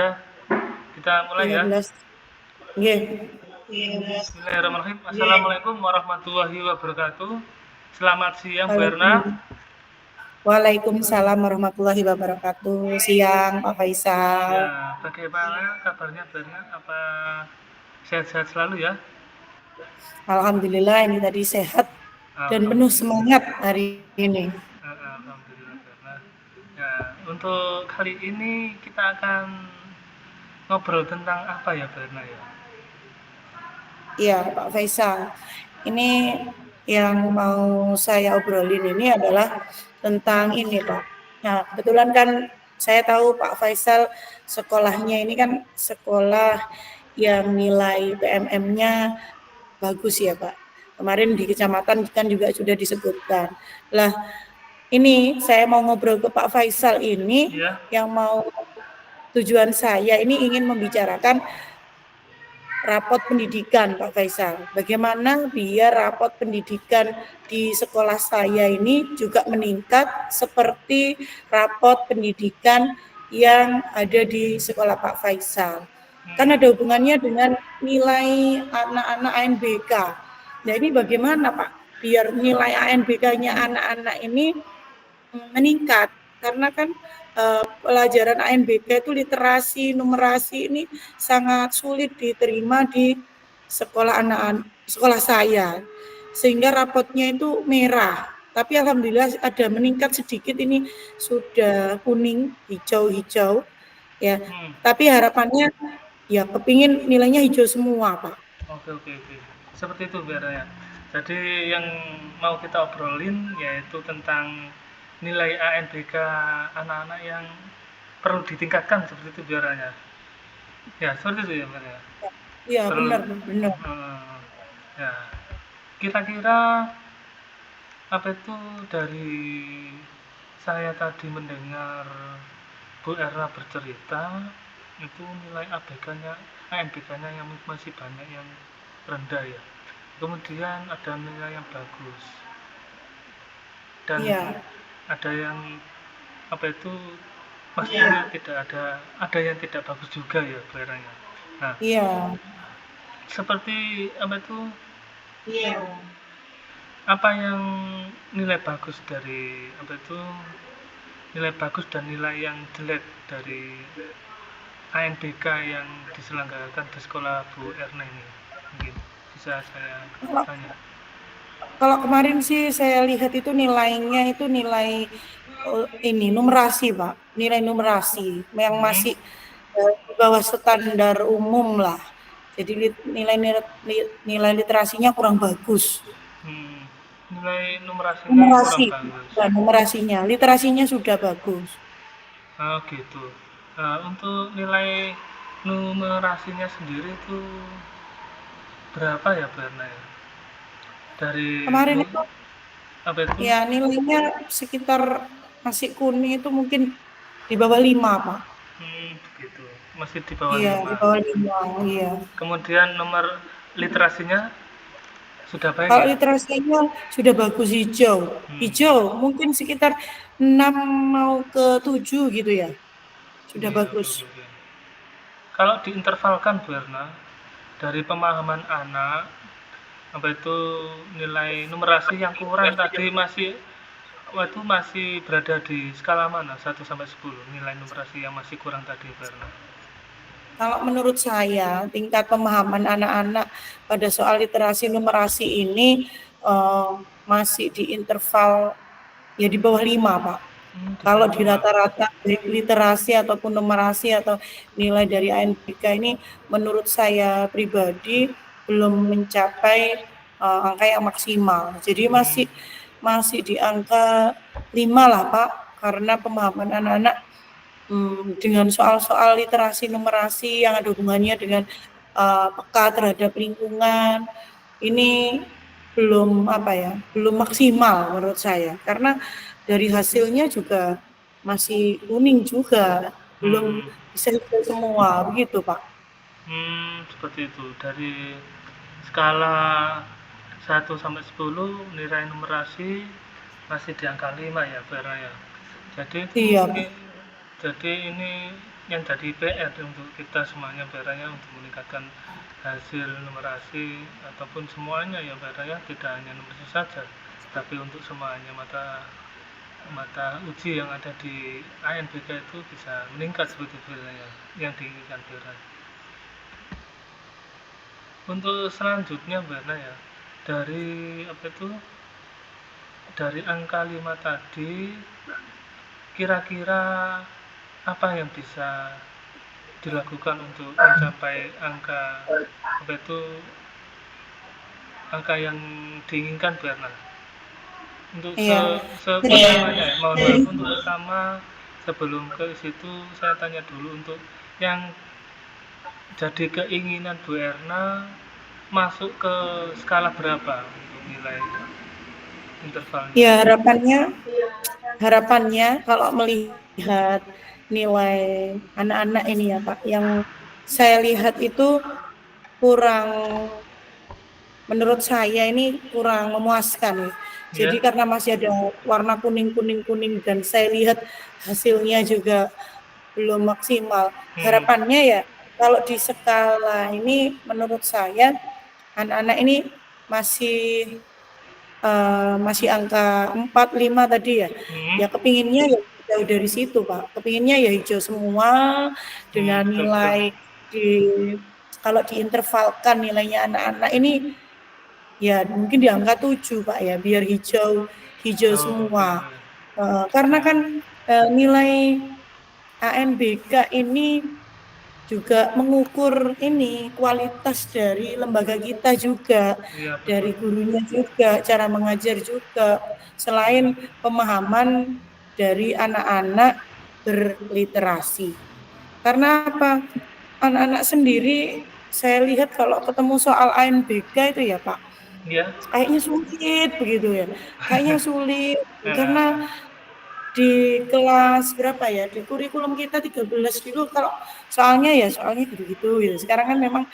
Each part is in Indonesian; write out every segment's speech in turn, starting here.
Ya, kita mulai ya. 13. Nggih. Bismillahirrahmanirrahim. Assalamualaikum warahmatullahi wabarakatuh. Selamat siang, Bu Erna. Waalaikumsalam warahmatullahi wabarakatuh. Siang, Pak Faisal. Ya, bagaimana kabarnya, Bu Erna? Apa sehat-sehat selalu ya? Alhamdulillah ini tadi sehat dan penuh Alhamdulillah. semangat hari ini. Alhamdulillah, Bu Erna. Ya, untuk kali ini kita akan ngobrol tentang apa ya, Bu Erna ya? Iya, Pak Faisal. Ini yang mau saya obrolin ini adalah tentang ini, Pak. Nah, kebetulan kan saya tahu Pak Faisal sekolahnya ini kan sekolah yang nilai PMM-nya bagus ya, Pak. Kemarin di kecamatan kan juga sudah disebutkan. Lah, ini saya mau ngobrol ke Pak Faisal ini Ya. yang mau tujuan saya ini ingin membicarakan rapot pendidikan, Pak Faisal. Bagaimana biar rapot pendidikan di sekolah saya ini juga meningkat seperti rapot pendidikan yang ada di sekolah Pak Faisal. Kan ada hubungannya dengan nilai anak-anak ANBK. Nah, ini bagaimana, Pak? Biar nilai ANBK-nya anak-anak ini meningkat. Karena kan pelajaran ANBK itu literasi, numerasi ini sangat sulit diterima di sekolah saya. Sehingga rapotnya itu merah. Tapi alhamdulillah ada meningkat sedikit, ini sudah kuning, hijau-hijau ya. Tapi harapannya ya kepingin nilainya hijau semua, Pak. Oke. Seperti itu biarnya. Jadi yang mau kita obrolin yaitu tentang nilai ANBK anak-anak yang perlu ditingkatkan seperti itu biarnya. Ya, seperti itu ya biarnya. Iya, Perlu benar, benar. ya. Kira-kira apa itu dari saya tadi mendengar Bu Erna bercerita itu nilai ANBK-nya yang masih banyak yang rendah ya. Kemudian ada nilai yang bagus dan Iya. ada yang apa itu maksudnya tidak ada yang tidak bagus juga ya barangnya. Nah, Iya. seperti apa itu apa yang nilai bagus dari apa itu nilai bagus dan nilai yang jelek dari ANBK yang diselenggarakan di sekolah Bu Erna ini mungkin bisa saya Kalau tanya. Kalau kemarin sih saya lihat itu nilainya itu nilai ini numerasi, Pak. Nilai numerasi yang masih di bawah standar umum lah. Jadi nilai nilai literasinya kurang bagus. Nilai numerasinya kurang Numerasi, bagus. bukan numerasinya, literasinya sudah bagus. Oh gitu. Untuk nilai numerasinya sendiri itu berapa ya Bu Erna ya? Dari Kemarin itu apa itu? ya nilainya sekitar masih kuning itu mungkin di bawah 5, Pak. Begitu. Masih di bawah Iya, di 5. bawah 5, iya. Kemudian nomor literasinya sudah baik Kalau ya? literasinya sudah bagus hijau. Hijau mungkin sekitar 6 mau ke 7 gitu ya. Sudah bagus. Oke. Kalau diintervalkan Bu Erna, dari pemahaman anak, apa itu nilai numerasi yang kurang tadi masih berada di skala mana? 1 sampai 10 nilai numerasi yang masih kurang tadi Bu Erna. Kalau menurut saya tingkat pemahaman anak-anak pada soal literasi numerasi ini masih di interval ya di bawah 5, Pak. Di Kalau bawah di 5. rata-rata literasi ataupun numerasi atau nilai dari ANBK ini menurut saya pribadi belum mencapai angka yang maksimal. Jadi masih di angka 5 lah, Pak, karena pemahaman anak-anak dengan soal-soal literasi numerasi yang ada hubungannya dengan peka terhadap lingkungan ini belum maksimal menurut saya, karena dari hasilnya juga masih kuning juga, belum bisa hijau semua begitu, Pak. Seperti itu. Dari skala 1 sampai 10 nilai numerasi masih di angka 5 ya Bu Erna ya. Jadi Iya, Pak. mungkin jadi ini yang jadi PR untuk kita semuanya beranya untuk meningkatkan hasil numerasi ataupun semuanya ya beranya, tidak hanya numerasi saja tapi untuk semuanya mata uji yang ada di ANBK itu bisa meningkat seperti itu yang diinginkan Vera. Untuk selanjutnya Vera ya, dari angka 5 tadi, kira-kira apa yang bisa dilakukan untuk mencapai angka yang diinginkan Berna? Untuk pertamanya ya, mohon maaf, untuk pertama sebelum ke situ saya tanya dulu untuk yang jadi keinginan Bu Erna masuk ke skala berapa untuk nilai intervalnya? Ya, harapannya kalau melihat nilai anak-anak ini ya Pak, yang saya lihat itu menurut saya ini kurang memuaskan. Jadi karena masih ada warna kuning dan saya lihat hasilnya juga belum maksimal. Harapannya ya kalau di skala ini menurut saya anak-anak ini masih angka 4, 5 tadi ya. Ya kepinginnya ya jauh dari situ Pak. Kepinginnya ya hijau semua dengan nilai kalau diintervalkan nilainya anak-anak ini ya mungkin di angka 7 Pak ya, biar hijau semua. Karena kan nilai ANBK ini juga mengukur ini kualitas dari lembaga kita juga, dari gurunya juga, cara mengajar juga, selain pemahaman dari anak-anak berliterasi. Karena apa? Anak-anak sendiri saya lihat kalau ketemu soal ANBK itu ya Pak, kayaknya sulit begitu ya, kayaknya sulit karena di kelas berapa ya, di kurikulum kita 13 dulu kalau soalnya gitu-gitu ya. Sekarang kan memang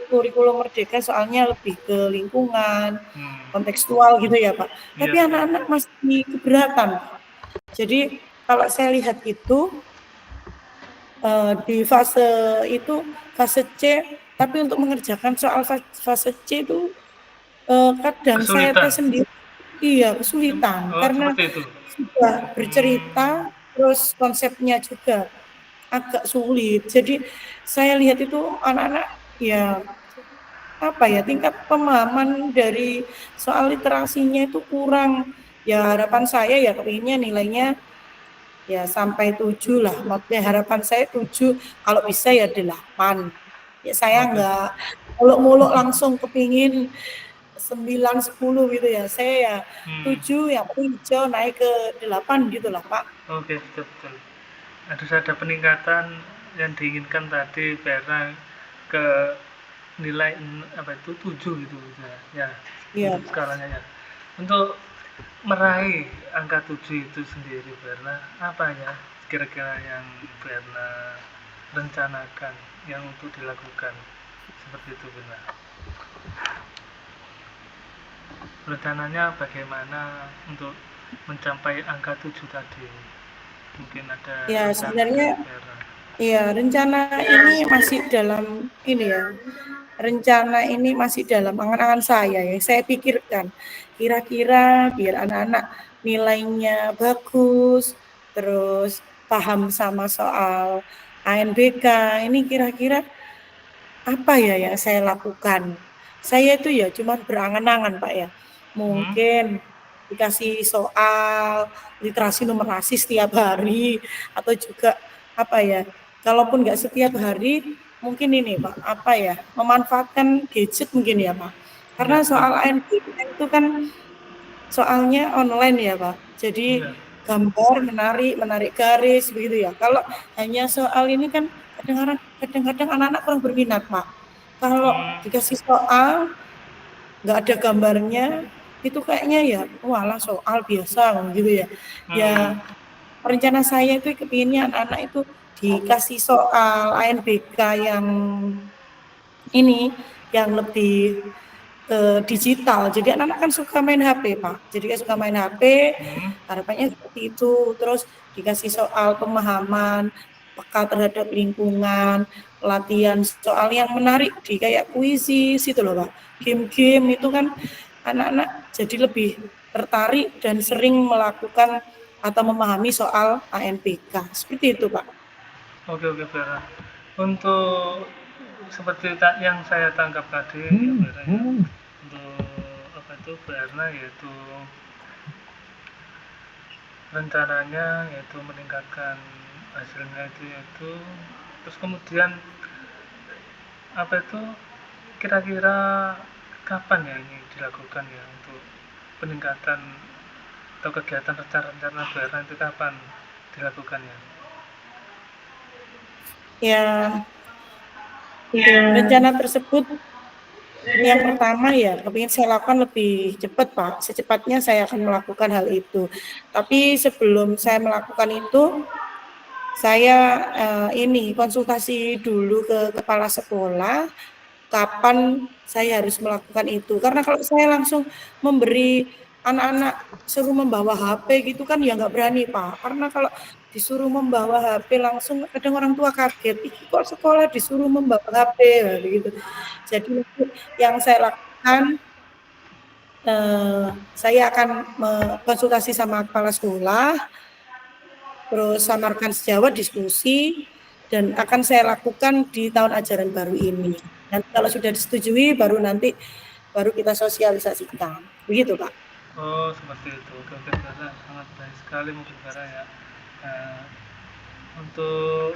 kurikulum merdeka soalnya lebih ke lingkungan, kontekstual gitu ya Pak. Tapi anak-anak masih keberatan Pak. Jadi kalau saya lihat itu di fase C, tapi untuk mengerjakan soal fase C itu kadang saya sendiri kesulitan karena sudah bercerita terus konsepnya juga agak sulit. Jadi saya lihat itu anak-anak ya tingkat pemahaman dari soal literasinya itu kurang. Ya harapan saya ya kepinginnya nilainya ya sampai 7 lah. Maksudnya harapan saya 7, kalau bisa ya 8. Ya saya enggak muluk-muluk langsung kepingin 9, 10 gitu ya. Saya ya 7 yang hijau naik ke 8 gitu lah Pak. Oke, betul. Ada peningkatan yang diinginkan tadi Vera ke nilai 7 gitu ya. Untuk skalanya ya. Untuk meraih angka 7 itu sendiri Berna, apa ya kira-kira yang Berna rencanakan yang untuk dilakukan seperti itu Berna? Rencananya bagaimana untuk mencapai angka 7 tadi? Mungkin ada sebenarnya rencana ini masih dalam rencana ini masih dalam angan-angan saya ya. Saya pikirkan kira-kira biar anak-anak nilainya bagus, terus paham sama soal ANBK, ini kira-kira apa ya yang saya lakukan. Saya itu ya cuma berangan-angan Pak ya. Mungkin dikasih soal literasi numerasi setiap hari, atau juga kalaupun nggak setiap hari, mungkin ini Pak, memanfaatkan gadget mungkin ya Pak. Karena soal ANBK itu kan soalnya online ya Pak. Jadi gambar, menarik garis begitu ya. Kalau hanya soal ini kan kadang-kadang anak-anak kurang berminat Pak. Kalau dikasih soal nggak ada gambarnya, itu kayaknya ya walah soal biasa gitu ya. Ya rencana saya itu kepinginnya anak-anak itu dikasih soal ANBK yang lebih digital. Jadi anak-anak kan suka main HP Pak. Jadi suka main HP, harapannya seperti itu. Terus dikasih soal pemahaman peka terhadap lingkungan, latihan soal yang menarik di kayak kuisis itu loh Pak. Game-game itu kan anak-anak jadi lebih tertarik dan sering melakukan atau memahami soal ANPK. Seperti itu Pak. Oke oke Vera. Untuk seperti yang saya tangkap tadi ya Vera ya. Untuk apa itu Vera yaitu rencananya yaitu meningkatkan hasilnya itu yaitu terus kemudian apa itu kira-kira kapan ya ini dilakukan ya untuk peningkatan atau kegiatan rencana Vera itu kapan dilakukan ya? Ya, rencana tersebut yang pertama ya, kepingin saya lakukan lebih cepat Pak. Secepatnya saya akan melakukan hal itu. Tapi sebelum saya melakukan itu, saya ini konsultasi dulu ke kepala sekolah kapan saya harus melakukan itu. Karena kalau saya langsung memberi anak-anak suruh membawa HP gitu kan ya nggak berani Pak. Karena kalau disuruh membawa HP langsung kadang orang tua kaget, ih kok sekolah disuruh membawa HP begitu. Jadi yang saya lakukan saya akan konsultasi sama kepala sekolah, terus sama rekan sejawat diskusi, dan akan saya lakukan di tahun ajaran baru ini. Nanti kalau sudah disetujui, baru kita sosialisasikan. Begitu, Pak. Oh, seperti itu. Oke, oke, Vera. Sangat baik sekali mungkin Vera ya. Nah, untuk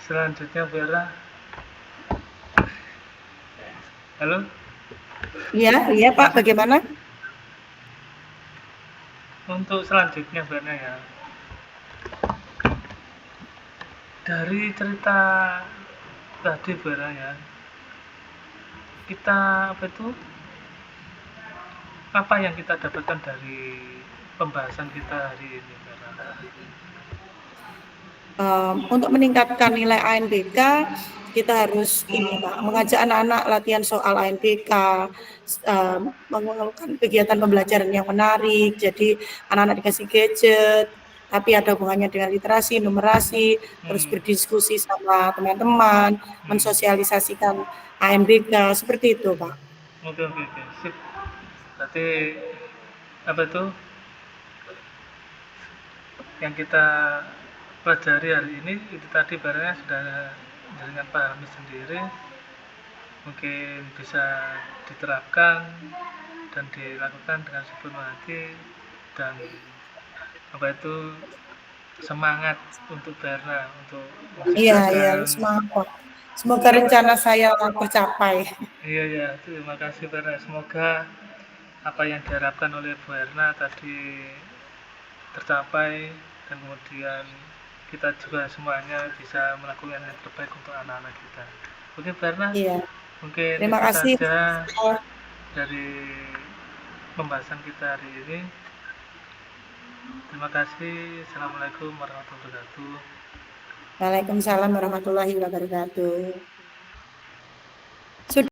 selanjutnya Vera. Halo? Iya, iya Pak. Bagaimana? Untuk selanjutnya Vera ya. Dari cerita tadi Vera ya, kita apa yang kita dapatkan dari pembahasan kita hari ini Vera? Untuk meningkatkan nilai ANBK, kita harus ini Pak, mengajak anak-anak latihan soal ANBK, melakukan kegiatan pembelajaran yang menarik. Jadi anak-anak dikasih gadget, tapi ada hubungannya dengan literasi, numerasi, terus berdiskusi sama teman-teman, mensosialisasikan ANBK, seperti itu Pak. Oke, oke, oke. Sip. Berarti apa itu yang kita pelajari hari ini itu tadi barangnya sudah dengan pahami sendiri, mungkin bisa diterapkan dan dilakukan dengan sepenuh hati dan apa itu semangat untuk Berna untuk Iya, semangat. Semoga rencana saya tercapai. Iya ya, terima kasih Berna. Semoga apa yang diharapkan oleh Bu Erna tadi tercapai dan kemudian kita juga semuanya bisa melakukan yang terbaik untuk anak-anak kita. Oke Berna, Iya. mungkin Terima itu kasih. saja dari pembahasan kita hari ini. Terima kasih. Assalamualaikum warahmatullahi wabarakatuh. Waalaikumsalam warahmatullahi wabarakatuh. Sudah.